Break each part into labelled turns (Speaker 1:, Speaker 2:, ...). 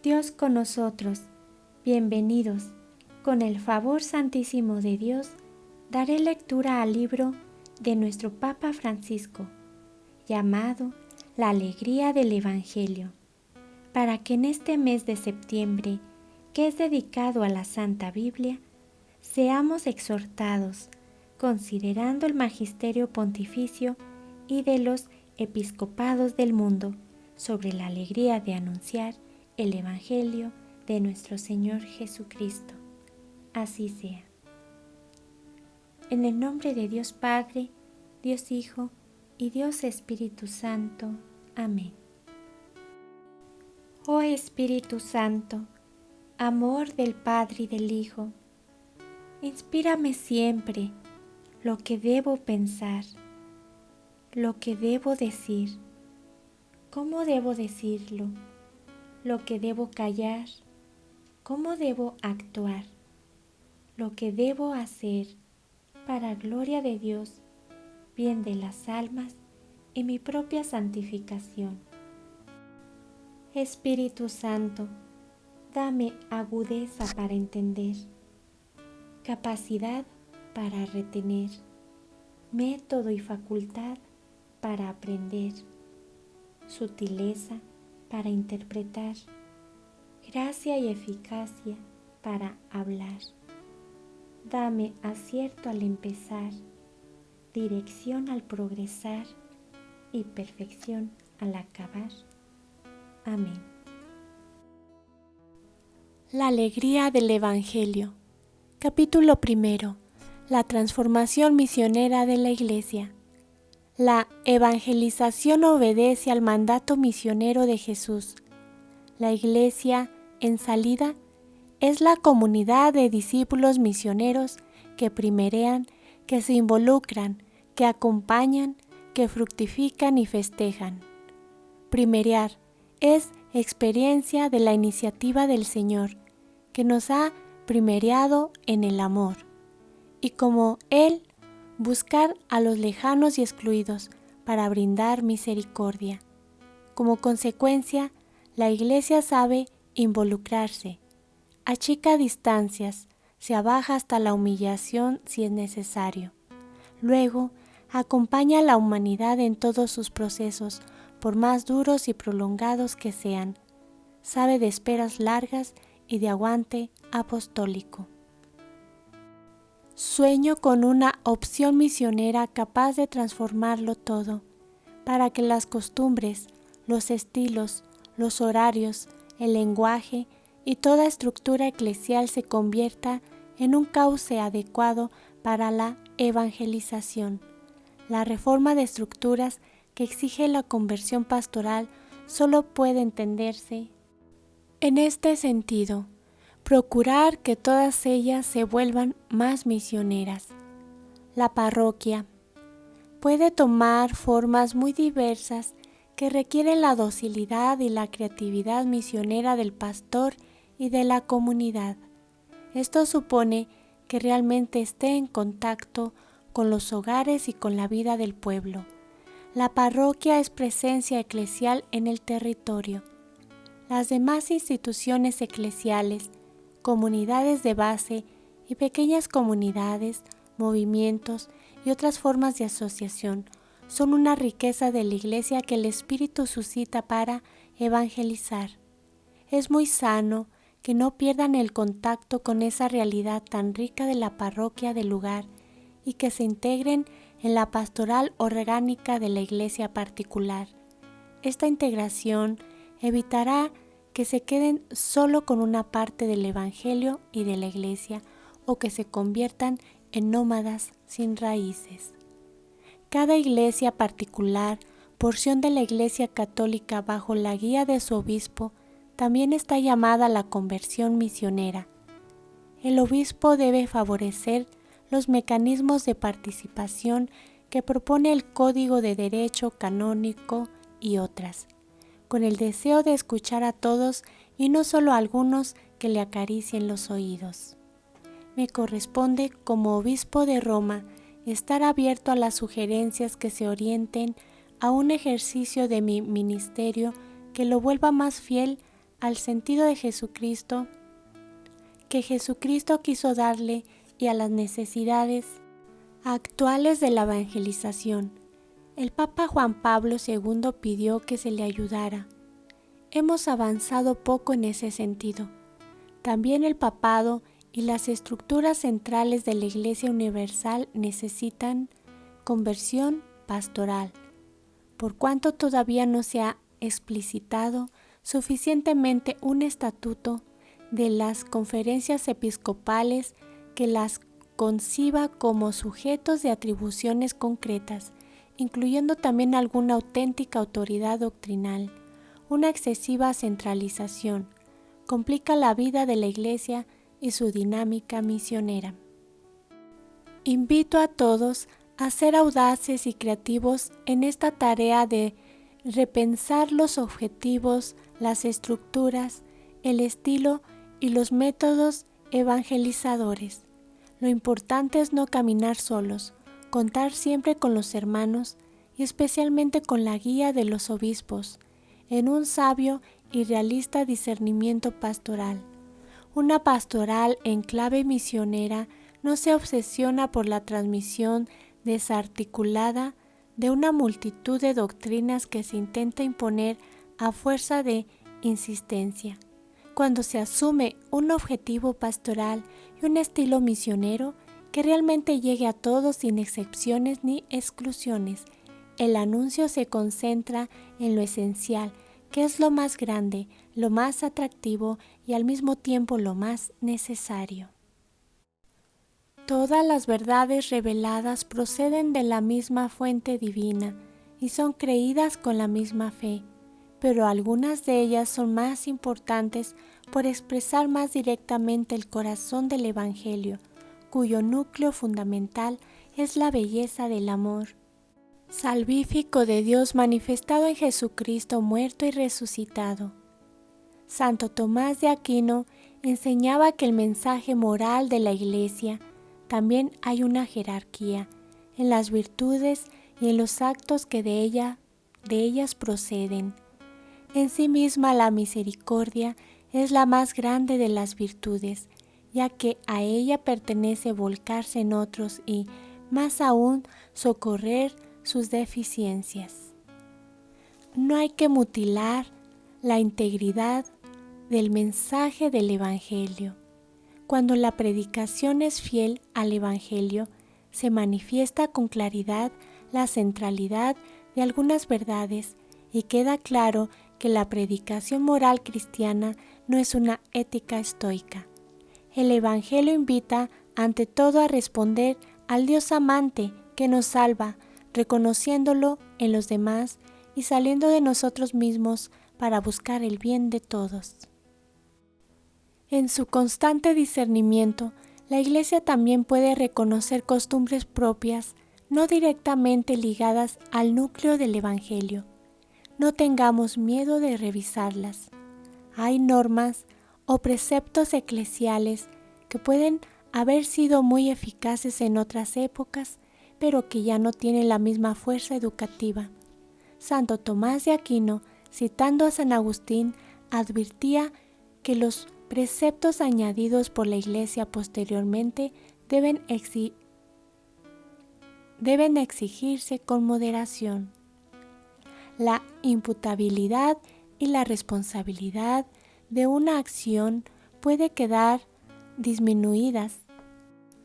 Speaker 1: Dios con nosotros, bienvenidos. Con el favor santísimo de Dios, daré lectura al libro de nuestro Papa Francisco, llamado La Alegría del Evangelio, para que en este mes de septiembre, que es dedicado a la Santa Biblia, seamos exhortados, considerando el magisterio pontificio y de los episcopados del mundo, sobre la alegría de anunciar el Evangelio de nuestro Señor Jesucristo. Así sea. En el nombre de Dios Padre, Dios Hijo y Dios Espíritu Santo. Amén. Oh Espíritu Santo, amor del Padre y del Hijo, inspírame siempre lo que debo pensar, lo que debo decir, cómo debo decirlo, lo que debo callar, cómo debo actuar, lo que debo hacer para gloria de Dios, bien de las almas y mi propia santificación. Espíritu Santo, dame agudeza para entender, capacidad para retener, método y facultad para aprender, sutileza para interpretar, gracia y eficacia para hablar. Dame acierto al empezar, dirección al progresar y perfección al acabar. Amén. La alegría del Evangelio. Capítulo 1. La transformación misionera de la Iglesia. La evangelización obedece al mandato misionero de Jesús. La Iglesia, en salida, es la comunidad de discípulos misioneros que primerean, que se involucran, que acompañan, que fructifican y festejan. Primerear es experiencia de la iniciativa del Señor, que nos ha primereado en el amor, y como Él, buscar a los lejanos y excluidos para brindar misericordia. Como consecuencia, la Iglesia sabe involucrarse, achica distancias, se abaja hasta la humillación si es necesario. Luego, acompaña a la humanidad en todos sus procesos, por más duros y prolongados que sean. Sabe de esperas largas y de aguante apostólico. Sueño con una opción misionera capaz de transformarlo todo, para que las costumbres, los estilos, los horarios, el lenguaje y toda estructura eclesial se convierta en un cauce adecuado para la evangelización. La reforma de estructuras que exige la conversión pastoral solo puede entenderse en este sentido: procurar que todas ellas se vuelvan más misioneras. La parroquia puede tomar formas muy diversas que requieren la docilidad y la creatividad misionera del pastor y de la comunidad. Esto supone que realmente esté en contacto con los hogares y con la vida del pueblo. La parroquia es presencia eclesial en el territorio. Las demás instituciones eclesiales, comunidades de base y pequeñas comunidades, movimientos y otras formas de asociación son una riqueza de la Iglesia que el Espíritu suscita para evangelizar. Es muy sano que no pierdan el contacto con esa realidad tan rica de la parroquia del lugar y que se integren en la pastoral orgánica de la Iglesia particular. Esta integración evitará que se queden solo con una parte del Evangelio y de la Iglesia o que se conviertan en nómadas sin raíces. Cada iglesia particular, porción de la Iglesia Católica bajo la guía de su obispo, también está llamada a la conversión misionera. El obispo debe favorecer los mecanismos de participación que propone el Código de Derecho Canónico y otras, con el deseo de escuchar a todos y no solo a algunos que le acaricien los oídos. Me corresponde, como obispo de Roma, estar abierto a las sugerencias que se orienten a un ejercicio de mi ministerio que lo vuelva más fiel al sentido de Jesucristo, que Jesucristo quiso darle y a las necesidades actuales de la evangelización. El Papa Juan Pablo II pidió que se le ayudara. Hemos avanzado poco en ese sentido. También el papado y las estructuras centrales de la Iglesia Universal necesitan conversión pastoral, por cuanto todavía no se ha explicitado suficientemente un estatuto de las conferencias episcopales que las conciba como sujetos de atribuciones concretas, incluyendo también alguna auténtica autoridad doctrinal. Una excesiva centralización complica la vida de la Iglesia y su dinámica misionera. Invito a todos a ser audaces y creativos en esta tarea de repensar los objetivos, las estructuras, el estilo y los métodos evangelizadores. Lo importante es no caminar solos, contar siempre con los hermanos y especialmente con la guía de los obispos, en un sabio y realista discernimiento pastoral. Una pastoral en clave misionera no se obsesiona por la transmisión desarticulada de una multitud de doctrinas que se intenta imponer a fuerza de insistencia. Cuando se asume un objetivo pastoral y un estilo misionero que realmente llegue a todos sin excepciones ni exclusiones, el anuncio se concentra en lo esencial, que es lo más grande, lo más atractivo y al mismo tiempo lo más necesario. Todas las verdades reveladas proceden de la misma fuente divina y son creídas con la misma fe, pero algunas de ellas son más importantes por expresar más directamente el corazón del Evangelio, cuyo núcleo fundamental es la belleza del amor salvífico de Dios manifestado en Jesucristo muerto y resucitado. Santo Tomás de Aquino enseñaba que el mensaje moral de la Iglesia también hay una jerarquía en las virtudes y en los actos que de ellas proceden. En sí misma la misericordia es la más grande de las virtudes, ya que a ella pertenece volcarse en otros y, más aún, socorrer sus deficiencias. No hay que mutilar la integridad del mensaje del Evangelio. Cuando la predicación es fiel al Evangelio, se manifiesta con claridad la centralidad de algunas verdades y queda claro que la predicación moral cristiana no es una ética estoica. El Evangelio invita ante todo a responder al Dios amante que nos salva, reconociéndolo en los demás y saliendo de nosotros mismos para buscar el bien de todos. En su constante discernimiento, la Iglesia también puede reconocer costumbres propias, no directamente ligadas al núcleo del Evangelio. No tengamos miedo de revisarlas. Hay normas o preceptos eclesiales que pueden haber sido muy eficaces en otras épocas, pero que ya no tienen la misma fuerza educativa. Santo Tomás de Aquino, citando a San Agustín, advirtía que los preceptos añadidos por la Iglesia posteriormente deben exigirse con moderación. La imputabilidad y la responsabilidad de una acción puede quedar disminuidas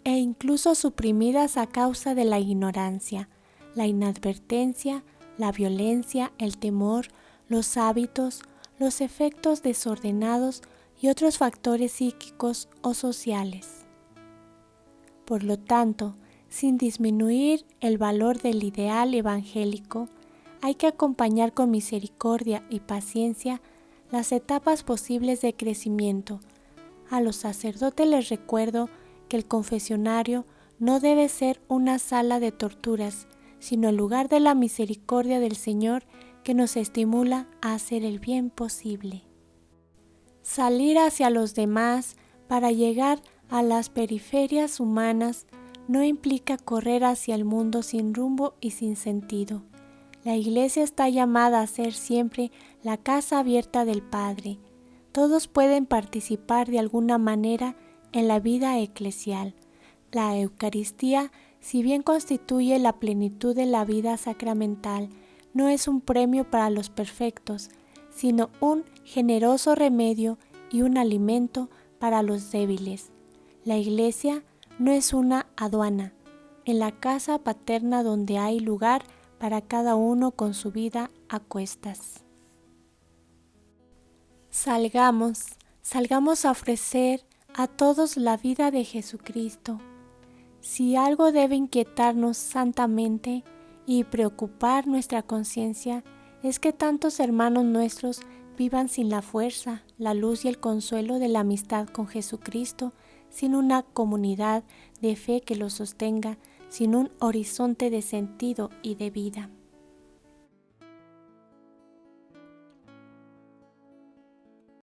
Speaker 1: e incluso suprimidas a causa de la ignorancia, la inadvertencia, la violencia, el temor, los hábitos, los efectos desordenados y otros factores psíquicos o sociales. Por lo tanto, sin disminuir el valor del ideal evangélico, hay que acompañar con misericordia y paciencia las etapas posibles de crecimiento. A los sacerdotes les recuerdo que el confesionario no debe ser una sala de torturas, sino el lugar de la misericordia del Señor que nos estimula a hacer el bien posible. Salir hacia los demás para llegar a las periferias humanas no implica correr hacia el mundo sin rumbo y sin sentido. La Iglesia está llamada a ser siempre la casa abierta del Padre. todos pueden participar de alguna manera en la vida eclesial. La Eucaristía, si bien constituye la plenitud de la vida sacramental, no es un premio para los perfectos, sino un generoso remedio y un alimento para los débiles. La Iglesia no es una aduana, en la casa paterna donde hay lugar para cada uno con su vida a cuestas. Salgamos a ofrecer a todos la vida de Jesucristo. Si algo debe inquietarnos santamente y preocupar nuestra conciencia, es que tantos hermanos nuestros vivan sin la fuerza, la luz y el consuelo de la amistad con Jesucristo, sin una comunidad de fe que los sostenga, sin un horizonte de sentido y de vida.